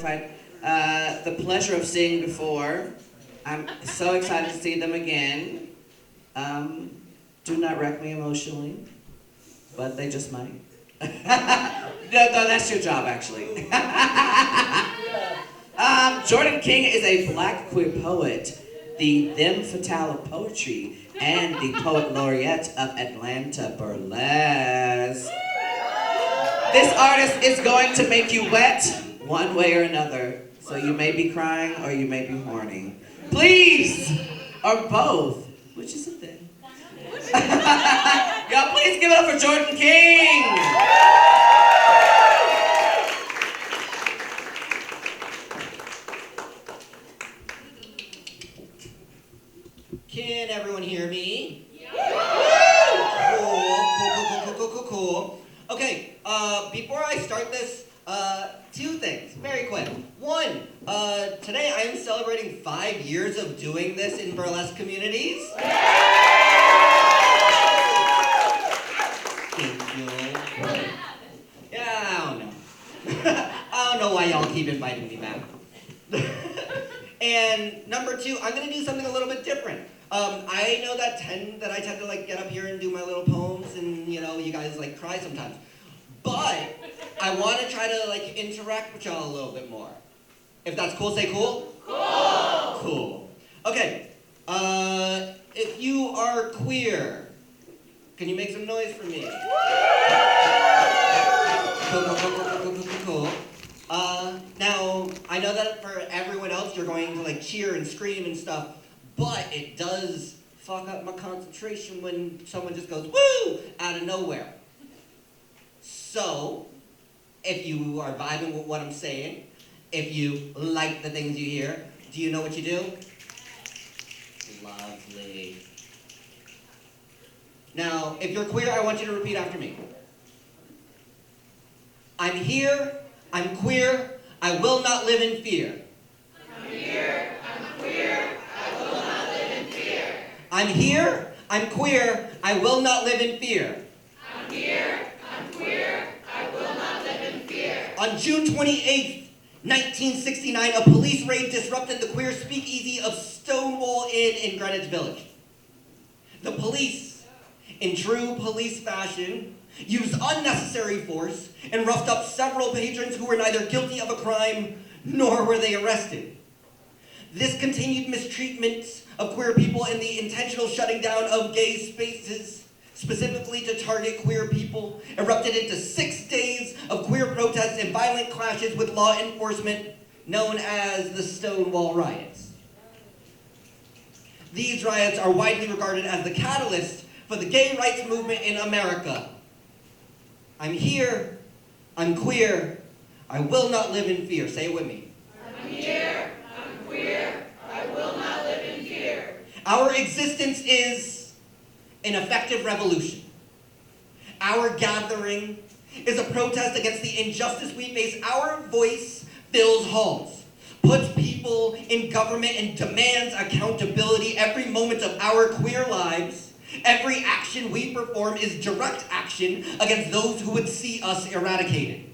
had the pleasure of seeing before. I'm so excited to see them again. Do not wreck me emotionally, but they just might. No, that's your job, actually. Jordyn King is a Black queer poet, the Them Fatale of poetry, and the Poet Laureate of Atlanta Burlesque. This artist is going to make you wet one way or another, so you may be crying or you may be horny. Please, or both, which is a thing. Y'all, please give it up for Jordyn King. Can everyone hear me? Yeah. Cool. Okay, before I start this, two things, very quick. One, today I am celebrating 5 years of doing this in burlesque communities. Thank you. Yeah, I don't know. I don't know why y'all keep inviting me back. And number two, I'm gonna do something a little bit different. I know that I tend to like get up here and do my little poems, and you know, you guys like cry sometimes. But I want to try to like interact with y'all a little bit more. If that's cool, say cool. Cool. Cool. Okay. If you are queer, can you make some noise for me? Cool. Now, I know that for everyone else, you're going to like cheer and scream and stuff, but it does fuck up my concentration when someone just goes, woo, out of nowhere. So, if you are vibing with what I'm saying, if you like the things you hear, do you know what you do? Lovely. Now, if you're queer, I want you to repeat after me. I'm here, I'm queer, I will not live in fear. I'm here, I'm queer, I will not live in fear. I'm here, I'm queer, I will not live in fear. I'm here, I'm queer, I will not live in fear. On June 28th, 1969, a police raid disrupted the queer speakeasy of Stonewall Inn in Greenwich Village. The police, in true police fashion, used unnecessary force and roughed up several patrons who were neither guilty of a crime nor were they arrested. This continued mistreatment of queer people and the intentional shutting down of gay spaces, specifically to target queer people, erupted into 6 days of queer protests and violent clashes with law enforcement known as the Stonewall Riots. These riots are widely regarded as the catalyst for the gay rights movement in America. I'm here, I'm queer, I will not live in fear. Say it with me. I'm here, I'm queer, I will not live in fear. Our existence is an effective revolution. Our gathering is a protest against the injustice we face. Our voice fills halls, puts people in government, and demands accountability every moment of our queer lives. Every action we perform is direct action against those who would see us eradicated.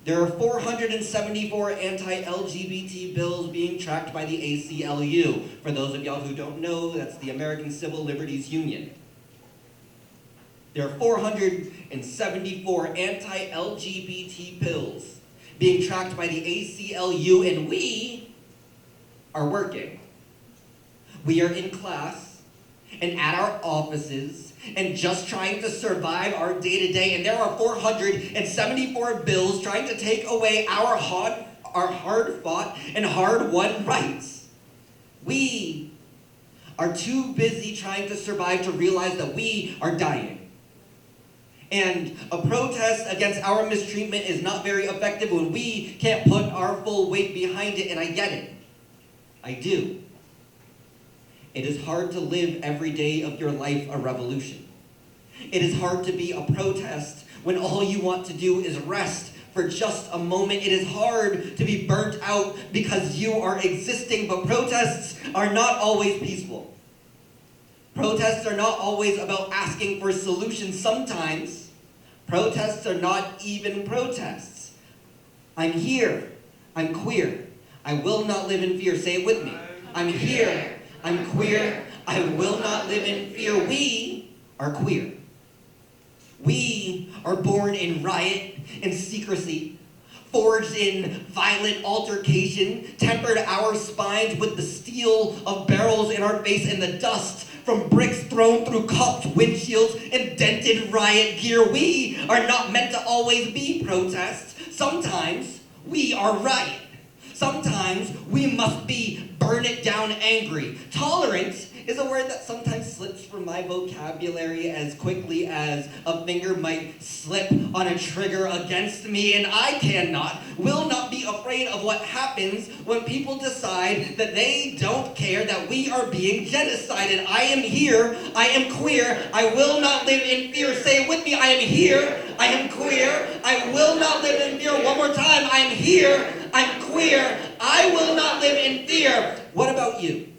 There are 474 anti-LGBT bills being tracked by the ACLU. For those of y'all who don't know, that's the American Civil Liberties Union. There are 474 anti-LGBT bills being tracked by the ACLU, and we are working. We are in class and at our offices and just trying to survive our day-to-day, and there are 474 bills trying to take away our hard-fought and hard-won rights. We are too busy trying to survive to realize that we are dying. And a protest against our mistreatment is not very effective when we can't put our full weight behind it, and I get it. I do. It is hard to live every day of your life a revolution. It is hard to be a protest when all you want to do is rest for just a moment. It is hard to be burnt out because you are existing, but protests are not always peaceful. Protests are not always about asking for solutions. Sometimes protests are not even protests. I'm here. I'm queer. I will not live in fear. Say it with me. I'm here. I'm queer. I will not live in fear. We are queer. We are born in riot and secrecy, forged in violent altercation, tempered our spines with the steel of barrels in our face and the dust from bricks thrown through cupped windshields and dented riot gear. We are not meant to always be protest. Sometimes we are riot. Sometimes we must be burn it down angry. Tolerant is a word that sometimes slips from my vocabulary as quickly as a finger might slip on a trigger against me, and I will not be afraid of what happens when people decide that they don't care that we are being genocided. I am here, I am queer, I will not live in fear. Say it with me, I am here, I am queer, I will not live in fear. One more time, I am here, I'm queer, I will not live in fear. What about you?